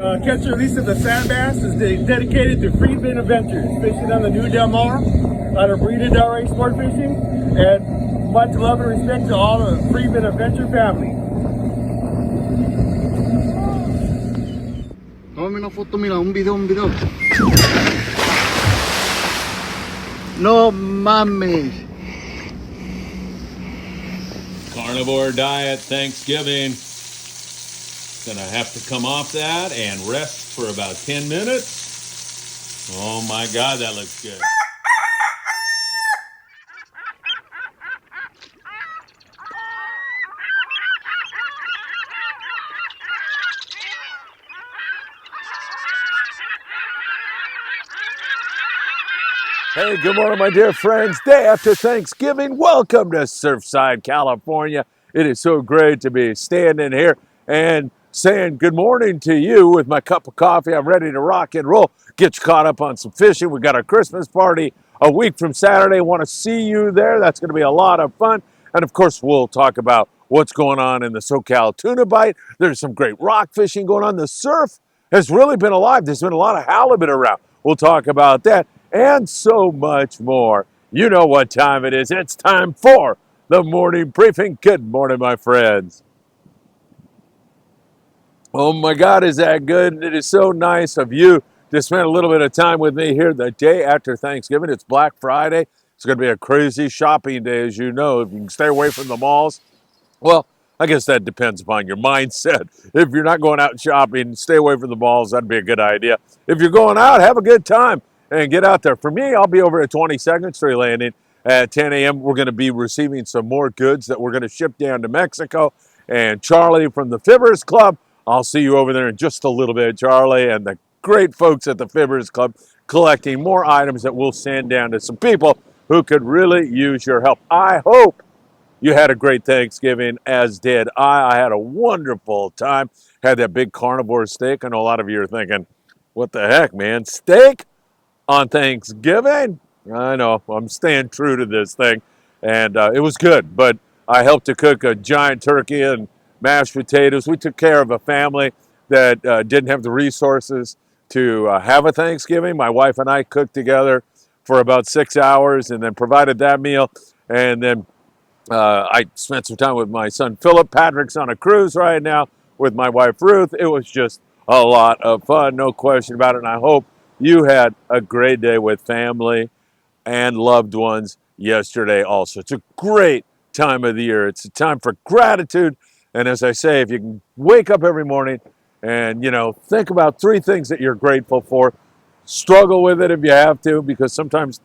Catch and release of the sand bass is dedicated to Friedman Adventures, fishing on the New Del Mar, out of Breeded Delray Sport Fishing, and much love and respect to all the Friedman Adventure family. Tómame una foto, mira, un video. No mames. Carnivore diet, Thanksgiving. Gonna have to come off that and rest for about 10 minutes. Oh my God, that looks good. Hey, good morning, my dear friends. Day after Thanksgiving, welcome to Surfside, California. It is so great to be standing here and saying good morning to you with my cup of coffee. I'm ready to rock and roll, get you caught up on some fishing. We got our Christmas party a week from Saturday. Want to see you there. That's going to be a lot of fun. And of course, we'll talk about what's going on in the SoCal tuna bite. There's some great rock fishing going on. The surf has really been alive. There's been a lot of halibut around. We'll talk about that and so much more. You know what time it is. It's time for the morning briefing. Good morning, my friends. Oh my God, is that good? It is so nice of you to spend a little bit of time with me here the day after Thanksgiving. It's Black Friday. It's going to be a crazy shopping day, as you know. If you can stay away from the malls, well, I guess that depends upon your mindset. If you're not going out shopping, stay away from the malls. That'd be a good idea. If you're going out, have a good time and get out there. For me, I'll be over at 22nd Street Landing at 10 a.m. We're going to be receiving some more goods that we're going to ship down to Mexico. And Charlie from the Fibbers Club, I'll see you over there in just a little bit, Charlie, and the great folks at the Fibbers Club collecting more items that we'll send down to some people who could really use your help. I hope you had a great Thanksgiving, as did I. I had a wonderful time. Had that big carnivore steak. I know a lot of you are thinking, what the heck, man? Steak on Thanksgiving? I know. I'm staying true to this thing. And it was good. But I helped to cook a giant turkey and mashed potatoes. We took care of a family that didn't have the resources to have a Thanksgiving. My wife and I cooked together for about 6 hours and then provided that meal. And then I spent some time with my son Philip. Patrick's on a cruise right now with my wife Ruth. It was just a lot of fun, no question about it. And I hope you had a great day with family and loved ones yesterday also. It's a great time of the year. It's a time for gratitude. And as I say, if you can wake up every morning and, think about 3 things that you're grateful for, struggle with it if you have to, because sometimes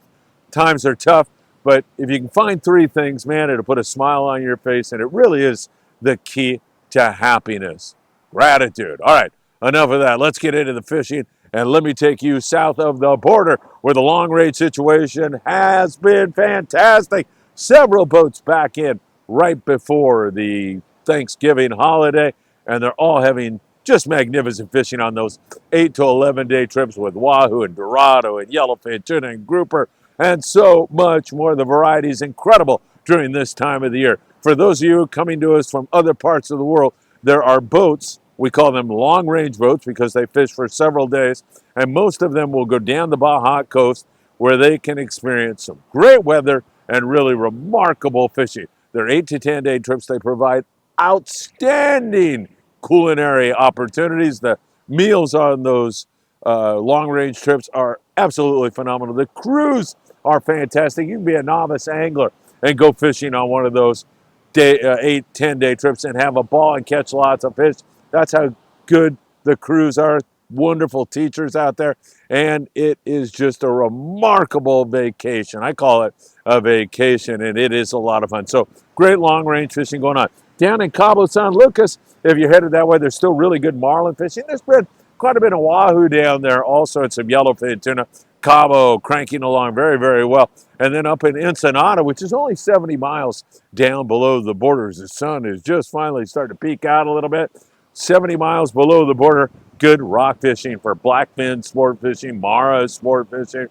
times are tough. But if you can find 3 things, man, it'll put a smile on your face, and it really is the key to happiness. Gratitude. All right, enough of that. Let's get into the fishing, and let me take you south of the border where the long-range situation has been fantastic. Several boats back in right before the Thanksgiving holiday, and they're all having just magnificent fishing on those 8 to 11-day trips with wahoo and dorado and yellowfin, tuna and grouper, and so much more. The variety is incredible during this time of the year. For those of you coming to us from other parts of the world, there are boats. We call them long-range boats because they fish for several days, and most of them will go down the Baja coast where they can experience some great weather and really remarkable fishing. They're 8 to 10-day trips. They provide outstanding culinary opportunities. The meals on those long-range trips are absolutely phenomenal. The crews are fantastic. You can be a novice angler and go fishing on one of those 8, 10-day trips and have a ball and catch lots of fish. That's how good the crews are. Wonderful teachers out there, and it is just a remarkable vacation. I call it a vacation, and it is a lot of fun. So great long-range fishing going on. Down in Cabo San Lucas, if you're headed that way, there's still really good marlin fishing. There's been quite a bit of wahoo down there also, and some yellowfin tuna. Cabo cranking along very, very well. And then up in Ensenada, which is only 70 miles down below the borders, the sun is just finally starting to peek out a little bit. 70 miles below the border, good rock fishing for blackfin sport fishing, Mara sport fishing.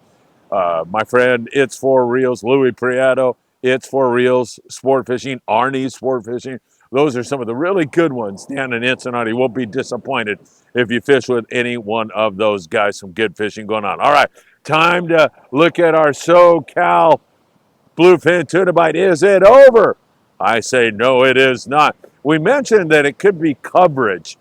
My friend, It's For Reals, Louis Prieto, It's For Reals sport fishing, Arnie sport fishing. Those are some of the really good ones down in Ensenada. You won't be disappointed if you fish with any one of those guys. Some good fishing going on. All right, time to look at our SoCal bluefin tuna bite. Is it over? I say no, it is not. We mentioned that it could be coverage.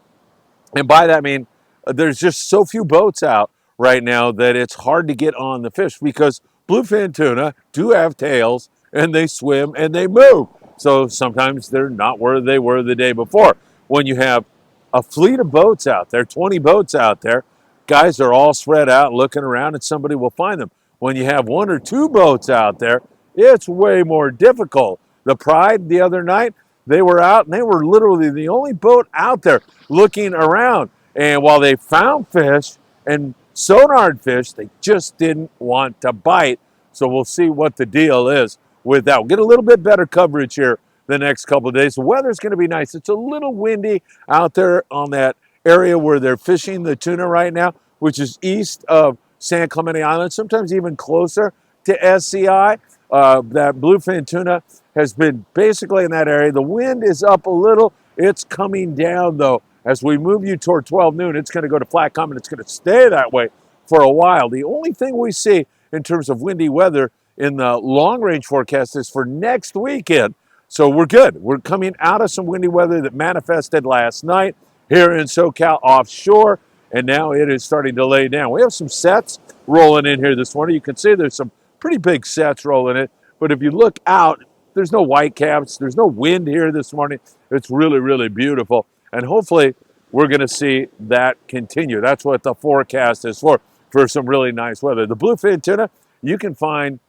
And by that I mean there's just so few boats out right now that it's hard to get on the fish because bluefin tuna do have tails and they swim and they move. So sometimes they're not where they were the day before. When you have a fleet of boats out there, 20 boats out there, guys are all spread out looking around and somebody will find them. When you have one or two boats out there, it's way more difficult. The Pride the other night, they were out and they were literally the only boat out there looking around. And while they found fish and sonared fish, they just didn't want to bite. So we'll see what the deal is with that. We'll get a little bit better coverage here the next couple of days. The weather's going to be nice. It's a little windy out there on that area where they're fishing the tuna right now, which is east of San Clemente Island, sometimes even closer to SCI. That bluefin tuna has been basically in that area. The wind is up a little. It's coming down, though. As we move you toward 12 noon, it's going to go to flat calm, and it's going to stay that way for a while. The only thing we see in terms of windy weather in the long-range forecast is for next weekend. So we're good. We're coming out of some windy weather that manifested last night here in SoCal offshore, and now it is starting to lay down. We have some sets rolling in here this morning. You can see there's some pretty big sets rolling in, but if you look out, there's no white caps. There's no wind here this morning. It's really, really beautiful, and hopefully we're going to see that continue. That's what the forecast is for some really nice weather. The bluefin tuna, you can find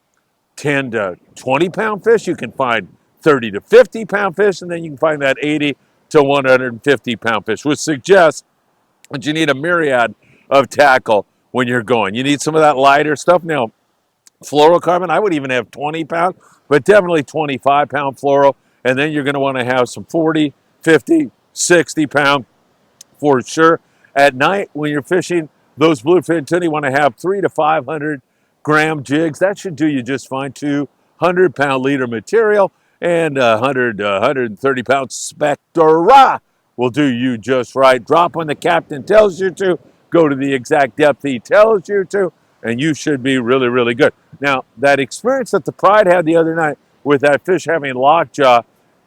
10 to 20 pound fish. You can find 30 to 50 pound fish, and then you can find that 80 to 150 pound fish, which suggests that you need a myriad of tackle when you're going. You need some of that lighter stuff. Now, fluorocarbon, I would even have 20 pound, but definitely 25 pound fluoro. And then you're going to want to have some 40, 50, 60 pound for sure. At night, when you're fishing those bluefin tuna, you want to have 300 to 500 gram jigs. That should do you just fine. 200 pound leader material and 100 to 130 pound spectra will do you just right. Drop when the captain tells you to. Go to the exact depth he tells you to, and you should be really, really good. Now, that experience that the Pride had the other night with that fish having lockjaw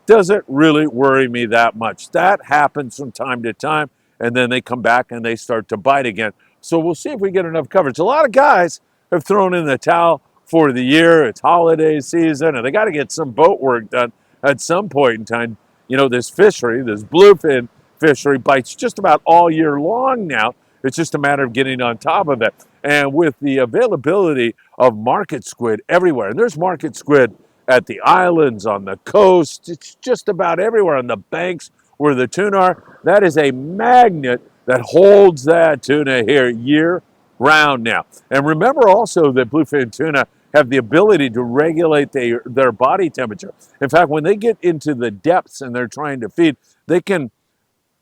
doesn't really worry me that much. That happens from time to time, and then they come back and they start to bite again. So we'll see if we get enough coverage. A lot of guys have thrown in the towel for the year. It's holiday season, and they got to get some boat work done at some point in time. You know, this fishery, this bluefin fishery, bites just about all year long now. It's just a matter of getting on top of it. And with the availability of market squid everywhere, and there's market squid at the islands, on the coast, it's just about everywhere on the banks where the tuna are. That is a magnet that holds that tuna here year round now. And remember also that bluefin tuna have the ability to regulate their body temperature. In fact, when they get into the depths and they're trying to feed, they can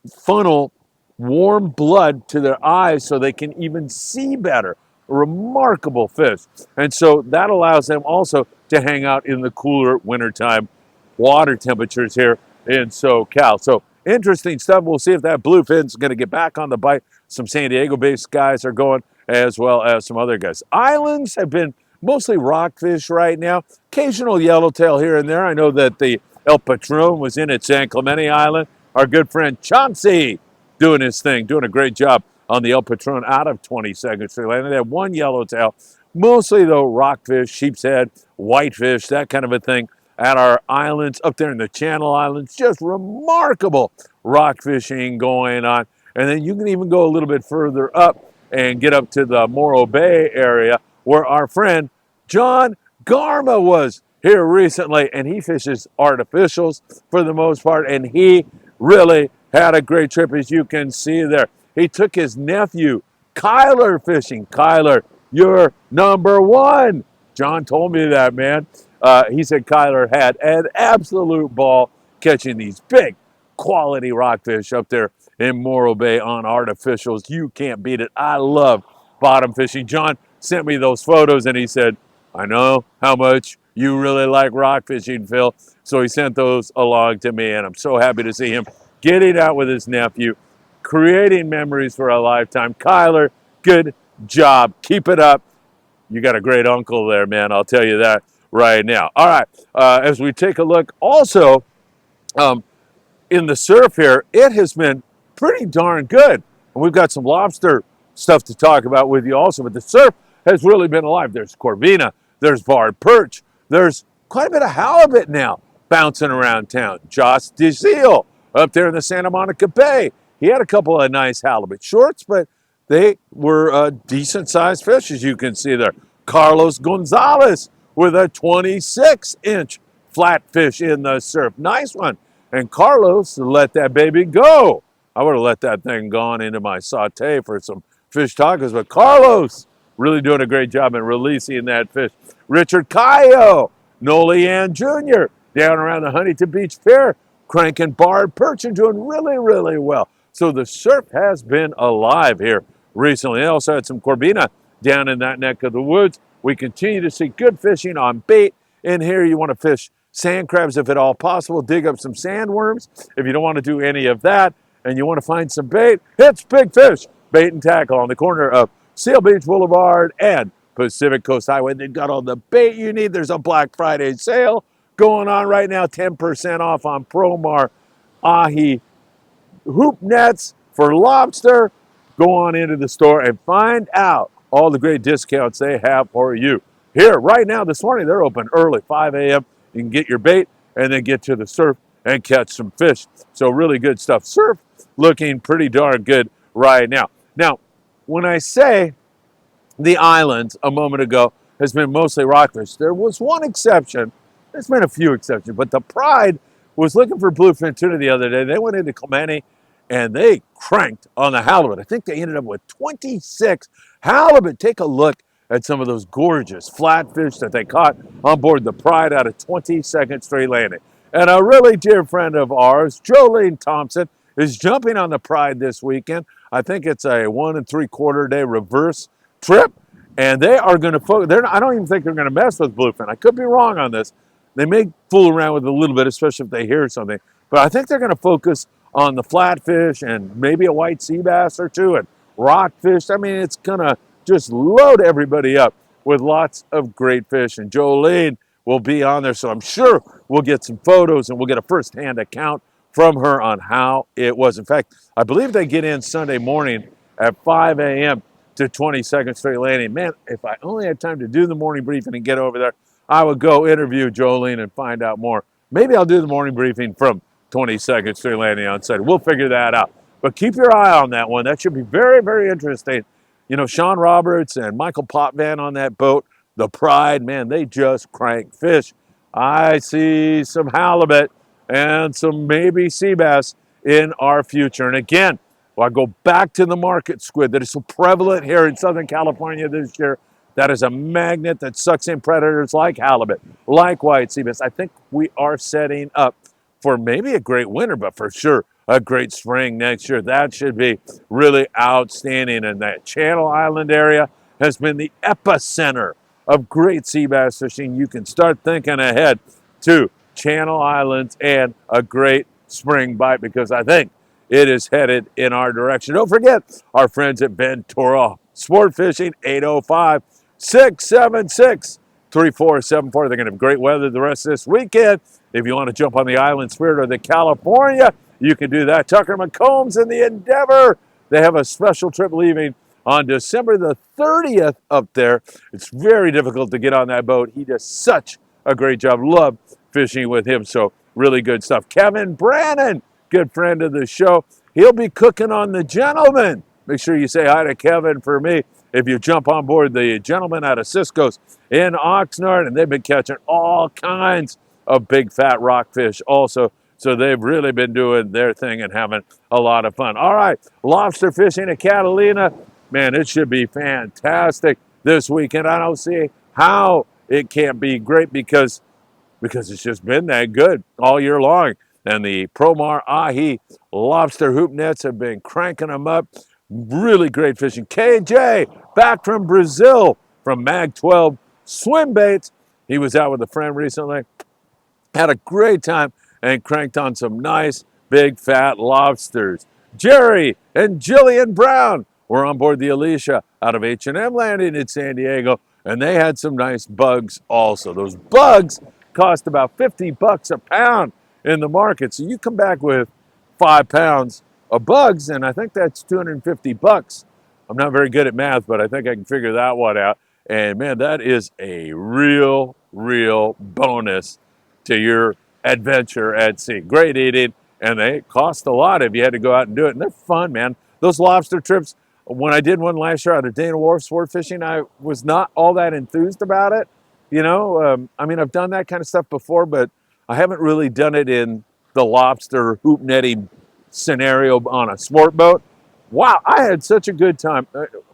funnel warm blood to their eyes so they can even see better. A remarkable fish. And so that allows them also to hang out in the cooler wintertime water temperatures here in SoCal. So interesting stuff. We'll see if that bluefin's going to get back on the bite. Some San Diego-based guys are going, as well as some other guys. Islands have been mostly rockfish right now. Occasional yellowtail here and there. I know that the El Patron was in at San Clemente Island. Our good friend Chauncey doing his thing, doing a great job on the El Patron out of 22nd Street Land. They had one yellowtail, mostly though rockfish, sheep's head, whitefish, that kind of a thing at our islands up there in the Channel Islands. Just remarkable rock fishing going on. And then you can even go a little bit further up and get up to the Morro Bay area where our friend John Garma was here recently, and he fishes artificials for the most part, and he really had a great trip, as you can see there. He took his nephew, Kyler, fishing. Kyler, you're number one. John told me that, man. He said Kyler had an absolute ball catching these big quality rockfish up there in Morro Bay on artificials. You can't beat it. I love bottom fishing. John sent me those photos and he said, I know how much you really like rock fishing, Phil. So he sent those along to me, and I'm so happy to see him getting out with his nephew, creating memories for a lifetime. Kyler, good job. Keep it up. You got a great uncle there, man. I'll tell you that right now. All right, as we take a look also, um, in the surf here, it has been pretty darn good. And we've got some lobster stuff to talk about with you also, but the surf has really been alive. There's corvina, there's barred perch, there's quite a bit of halibut now bouncing around town. Josh DeZiel up there in the Santa Monica Bay. He had a couple of nice halibut shorts, but they were decent sized fish, as you can see there. Carlos Gonzalez with a 26-inch flatfish in the surf. Nice one. And Carlos let that baby go. I would have let that thing gone into my saute for some fish tacos, but Carlos really doing a great job in releasing that fish. Richard Cayo, Nolian Jr., down around the Huntington Beach Pier, cranking barred perch and doing really, really well. So the surf has been alive here recently. They also had some corvina down in that neck of the woods. We continue to see good fishing on bait. In here, you want to fish sand crabs if at all possible. Dig up some sandworms if you don't want to do any of that and you want to find some bait. It's Big Fish Bait and Tackle on the corner of Seal Beach Boulevard and Pacific Coast Highway. They've got all the bait you need. There's a Black Friday sale going on right now. 10% off on Promar Ahi hoop nets for lobster. Go on into the store and find out all the great discounts they have for you. Here, right now, this morning, they're open early, 5 a.m. You can get your bait and then get to the surf and catch some fish. So really good stuff. Surf looking pretty darn good right now. Now, when I say the islands a moment ago has been mostly rockfish, there was one exception. There's been a few exceptions, but the Pride was looking for bluefin tuna the other day. They went into Clemente and they cranked on the halibut. I think they ended up with 26 halibut. Take a look at some of those gorgeous flatfish that they caught on board the Pride out of 22nd Street Landing. And a really dear friend of ours, Jolene Thompson, is jumping on the Pride this weekend. I think it's a 1 3/4 day reverse trip. And they are going to focus. I don't even think they're going to mess with bluefin. I could be wrong on this. They may fool around with it a little bit, especially if they hear something. But I think they're going to focus on the flatfish and maybe a white sea bass or two and rockfish. I mean, it's going to just load everybody up with lots of great fish. And Jolene will be on there, so I'm sure we'll get some photos and we'll get a first-hand account from her on how it was. In fact, I believe they get in Sunday morning at 5 a.m. to 22nd Street Landing. Man, if I only had time to do the morning briefing and get over there, I would go interview Jolene and find out more. Maybe I'll do the morning briefing from 22nd Street Landing on Sunday. We'll figure that out. But keep your eye on that one. That should be very, very interesting. You know, Sean Roberts and Michael Potvin on that boat, the Pride, man, they just crank fish. I see some halibut and some maybe sea bass in our future. And again, I go back to the market squid that is so prevalent here in Southern California this year. That is a magnet that sucks in predators like halibut, like white sea bass. I think we are setting up for maybe a great winter, but for sure a great spring next year. That should be really outstanding. And that Channel Island area has been the epicenter of great sea bass fishing. You can start thinking ahead to Channel Islands and a great spring bite because I think it is headed in our direction. Don't forget our friends at Ventura Sport Fishing, 805-676-3474. They're going to have great weather the rest of this weekend. If you want to jump on the Island Spirit or the California, you can do that. Tucker McCombs and the Endeavor, they have a special trip leaving on December the 30th up there. It's very difficult to get on that boat. He does such a great job. Love fishing with him, so really good stuff. Kevin Brannon, good friend of the show. He'll be cooking on the Gentleman. Make sure you say hi to Kevin for me if you jump on board the Gentleman out of Cisco's in Oxnard, and they've been catching all kinds of big fat rockfish also. So they've really been doing their thing and having a lot of fun. All right, lobster fishing at Catalina. Man, it should be fantastic this weekend. I don't see how it can't be great because it's just been that good all year long. And the Promar Ahi lobster hoop nets have been cranking them up. Really great fishing. KJ, back from Brazil, from Mag 12 Swim Baits. He was out with a friend recently, had a great time, and cranked on some nice big fat lobsters. Jerry and Jillian Brown were on board the Alicia out of H&M Landing in San Diego, and they had some nice bugs also. Those bugs cost about 50 bucks a pound in the market. So you come back with 5 pounds of bugs, and I think that's 250 bucks. I'm not very good at math, but I think I can figure that one out. And man, that is a real bonus to your adventure at sea. Great eating, and they cost a lot if you had to go out and do it. And they're fun, man. Those lobster trips, when I did one last year out of Dana Wharf sport fishing, I was not all that enthused about it. You know, I mean, I've done that kind of stuff before, but I haven't really done it in the lobster hoop netting scenario on a sport boat. Wow, I had such a good time.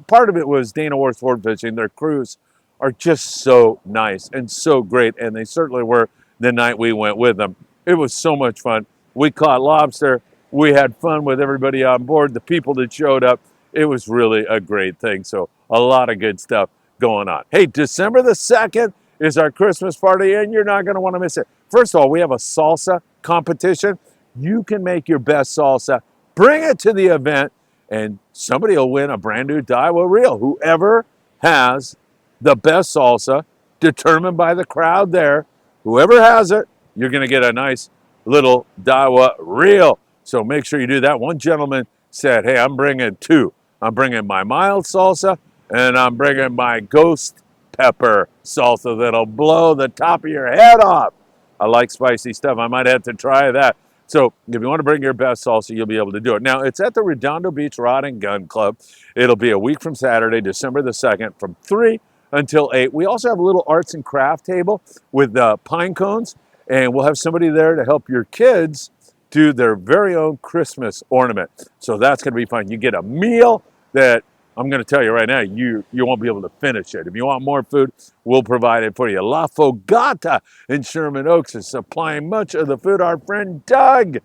Part of it was Dana Wharf sport fishing. Their crews are just so nice and so great, and they certainly were the night we went with them. It was so much fun. We caught lobster. We had fun with everybody on board, the people that showed up. It was really a great thing. So a lot of good stuff going on. Hey, December the 2nd is our Christmas party, and you're not going to want to miss it. First of all, we have a salsa competition. You can make your best salsa, bring it to the event, and somebody will win a brand new Daiwa reel. Whoever has the best salsa, determined by the crowd there, whoever has it, you're going to get a nice little Daiwa reel. So make sure you do that. One gentleman said, hey, I'm bringing 2. I'm bringing my mild salsa, and I'm bringing my ghost pepper salsa that'll blow the top of your head off. I like spicy stuff. I might have to try that. So if you want to bring your best salsa, you'll be able to do it. Now, it's at the Redondo Beach Rod and Gun Club. It'll be a week from Saturday, December the 2nd, from 3 until 8. We also have a little arts and craft table with pine cones, and we'll have somebody there to help your kids do their very own Christmas ornament. So that's going to be fun. You get a meal that I'm going to tell you right now, you won't be able to finish it. If you want more food, we'll provide it for you. La Fogata in Sherman Oaks is supplying much of the food. Our friend Doug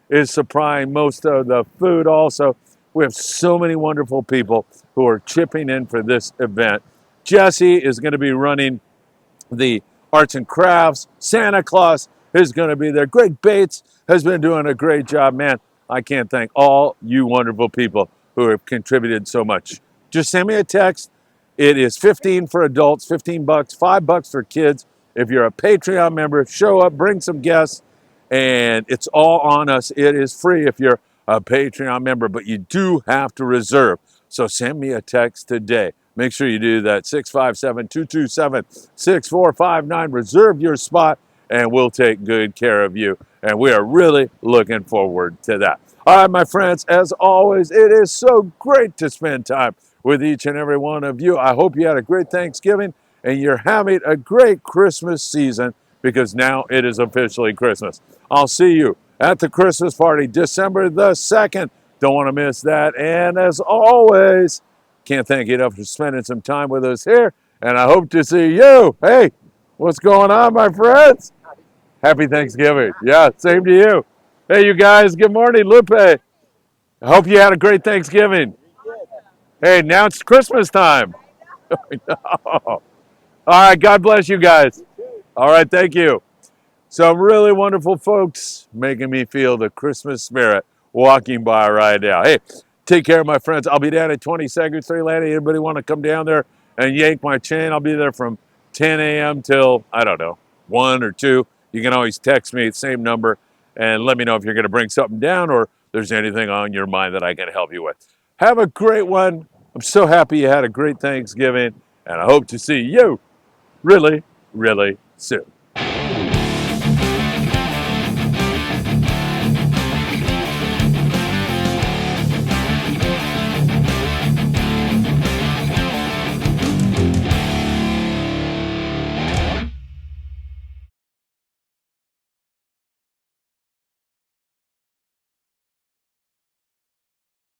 is supplying most of the food also. We have so many wonderful people who are chipping in for this event. Jesse is going to be running the arts and crafts. Santa Claus is going to be there. Greg Bates has been doing a great job. Man, I can't thank all you wonderful people who have contributed so much. Just send me a text. It is 15 for adults, 15 bucks, 5 bucks for kids. If you're a Patreon member, show up, bring some guests, and it's all on us. It is free if you're a Patreon member, but you do have to reserve. So send me a text today. Make sure you do that, 657-227-6459. Reserve your spot, and we'll take good care of you. And we are really looking forward to that. All right, my friends, as always, it is so great to spend time with each and every one of you. I hope you had a great Thanksgiving and you're having a great Christmas season, because now it is officially Christmas. I'll see you at the Christmas party, December the 2nd. Don't want to miss that. And as always, can't thank you enough for spending some time with us here. And I hope to see you. Hey, what's going on, my friends? Happy Thanksgiving. Yeah, same to you. Hey, you guys, good morning, Lupe. I hope you had a great Thanksgiving. Hey, now it's Christmas time. All right, God bless you guys. All right, thank you. Some really wonderful folks making me feel the Christmas spirit walking by right now. Hey, take care, my friends. I'll be down at 22nd Street Landing. Anybody want to come down there and yank my chain? I'll be there from 10 a.m. till, I don't know, 1 or 2. You can always text me, same number, and let me know if you're going to bring something down or there's anything on your mind that I can help you with. Have a great one. I'm so happy you had a great Thanksgiving, and I hope to see you really, really soon.